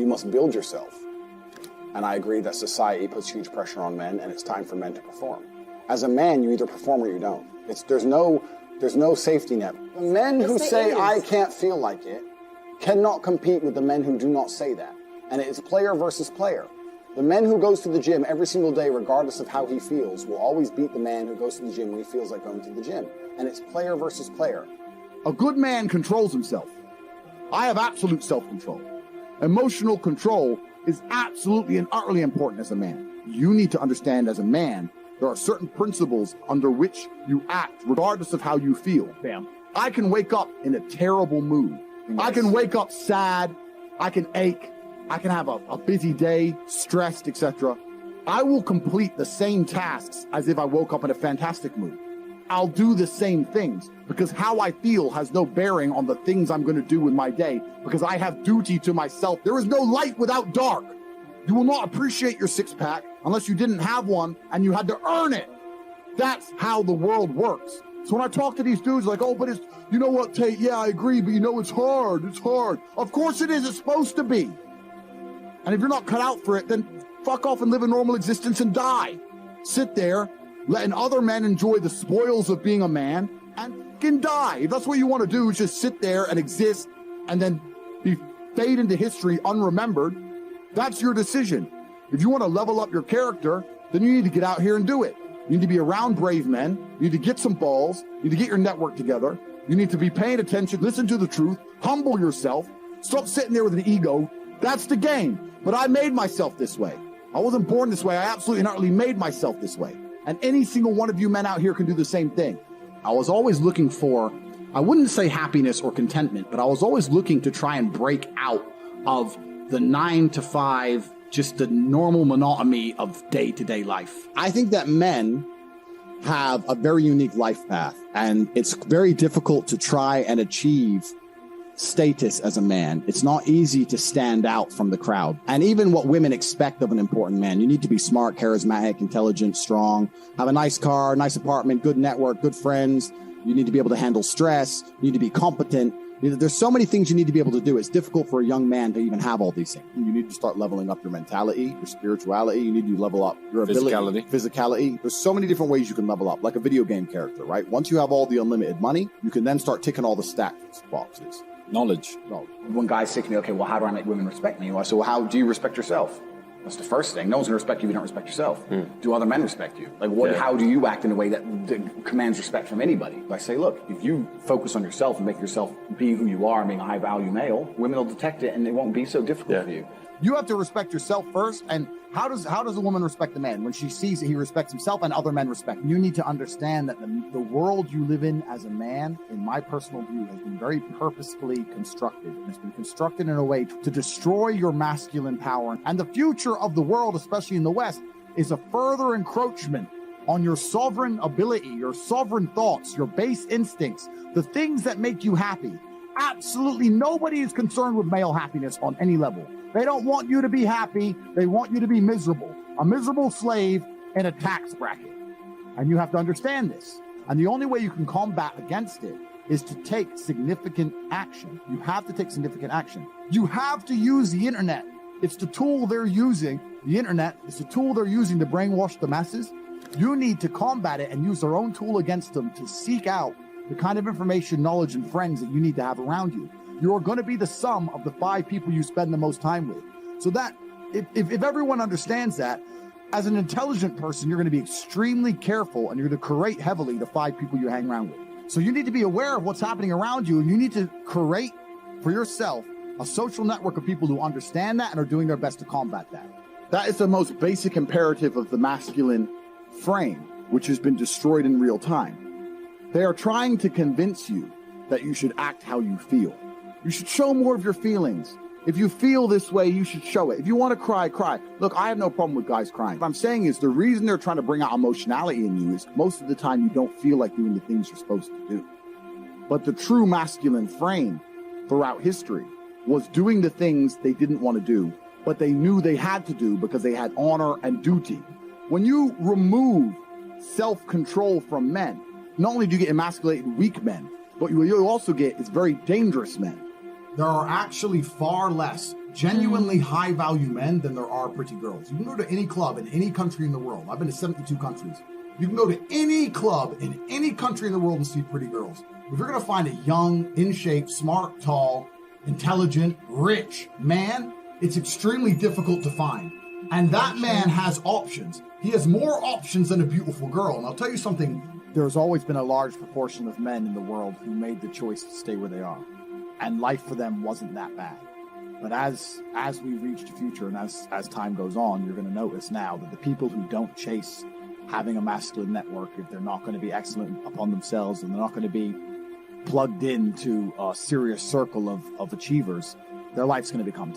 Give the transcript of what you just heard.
You must build yourself. And I agree that society puts huge pressure on men, and it's time for men to perform. As a man, you either perform or you don't. There's no safety net. The men who say, I can't feel like it, cannot compete with the men who do not say that. And it is player versus player. The man who goes to the gym every single day, regardless of how he feels, will always beat the man who goes to the gym when he feels like going to the gym. And it's player versus player. A good man controls himself. I have absolute self-control. Emotional control is absolutely and utterly important as a man. You need to understand as a man, there are certain principles under which you act, regardless of how you feel. Bam. I can wake up in a terrible mood. Yes. I can wake up sad. I can ache. I can have a busy day, stressed, etc. I will complete the same tasks as if I woke up in a fantastic mood. I'll do the same things because how I feel has no bearing on the things I'm going to do in my day because I have duty to myself. There is no light without dark. You will not appreciate your six-pack unless you didn't have one and you had to earn it. That's how the world works. So when I talk to these dudes like, oh, but it's, you know what, Tate, yeah, I agree, but you know, it's hard. It's hard. Of course it is. It's supposed to be. And if you're not cut out for it, then fuck off and live a normal existence and die. Sit there, letting other men enjoy the spoils of being a man and fucking die. If that's what you want to do, is just sit there and exist and then fade into history unremembered. That's your decision. If you want to level up your character, then you need to get out here and do it. You need to be around brave men. You need to get some balls. You need to get your network together. You need to be paying attention, listen to the truth, humble yourself, stop sitting there with an ego. That's the game. But I made myself this way. I wasn't born this way. I absolutely and utterly made myself this way. And any single one of you men out here can do the same thing. I was always looking for, I wouldn't say happiness or contentment, but I was always looking to try and break out of the 9 to 5, just the normal monotony of day-to-day life. I think that men have a very unique life path, and it's very difficult to try and achieve status as a man. It's not easy to stand out from the crowd. And even what women expect of an important man, you need to be smart, charismatic, intelligent, strong, have a nice car, nice apartment, good network, good friends. You need to be able to handle stress. You need to be competent. There's so many things you need to be able to do. It's difficult for a young man to even have all these things. You need to start leveling up your mentality, your spirituality. You need to level up your ability, physicality. There's so many different ways you can level up, like a video game character, right? Once you have all the unlimited money, you can then start ticking all the stats boxes. Knowledge. When guys say to me, okay, well, how do I make women respect me? I say, well, how do you respect yourself? That's the first thing. No one's going to respect you if you don't respect yourself. Do other men respect you? Like, what? Yeah. How do you act in a way that commands respect from anybody? I say, look, if you focus on yourself and make yourself be who you are and being a high-value male, women will detect it and it won't be so difficult for you. You have to respect yourself first. And how does a woman respect the man? When she sees that he respects himself and other men respect him. You need to understand that the world you live in as a man, in my personal view, has been very purposefully constructed. And it's been constructed in a way to destroy your masculine power. And the future of the world, especially in the West, is a further encroachment on your sovereign ability, your sovereign thoughts, your base instincts, the things that make you happy. Absolutely nobody is concerned with male happiness on any level. They don't want you to be happy. They want you to be miserable. A miserable slave in a tax bracket. And you have to understand this. And the only way you can combat against it is to take significant action. You have to take significant action. You have to use the internet. It's the tool they're using. The internet is the tool they're using to brainwash the masses. You need to combat it and use their own tool against them to seek out the kind of information, knowledge, and friends that you need to have around you. You're going to be the sum of the 5 people you spend the most time with. So that, if everyone understands that, as an intelligent person, you're going to be extremely careful and you're going to curate heavily the 5 people you hang around with. So you need to be aware of what's happening around you, and you need to curate for yourself a social network of people who understand that and are doing their best to combat that. That is the most basic imperative of the masculine frame, which has been destroyed in real time. They are trying to convince you that you should act how you feel. You should show more of your feelings. If you feel this way, you should show it. If you want to cry, cry. Look, I have no problem with guys crying. What I'm saying is the reason they're trying to bring out emotionality in you is most of the time you don't feel like doing the things you're supposed to do. But the true masculine frame throughout history was doing the things they didn't want to do, but they knew they had to do because they had honor and duty. When you remove self-control from men, not only do you get emasculated weak men, but what you also get is very dangerous men. There are actually far less genuinely high value men than there are pretty girls. You can go to any club in any country in the world. I've been to 72 countries. You can go to any club in any country in the world and see pretty girls. If you're going to find a young, in shape, smart, tall, intelligent, rich man, it's extremely difficult to find. And that man has options. He has more options than a beautiful girl. And I'll tell you something. There's always been a large proportion of men in the world who made the choice to stay where they are. And life for them wasn't that bad. But as we reach the future and as time goes on, you're going to notice now that the people who don't chase having a masculine network, if they're not going to be excellent upon themselves and they're not going to be plugged into a serious circle of achievers, their life's going to become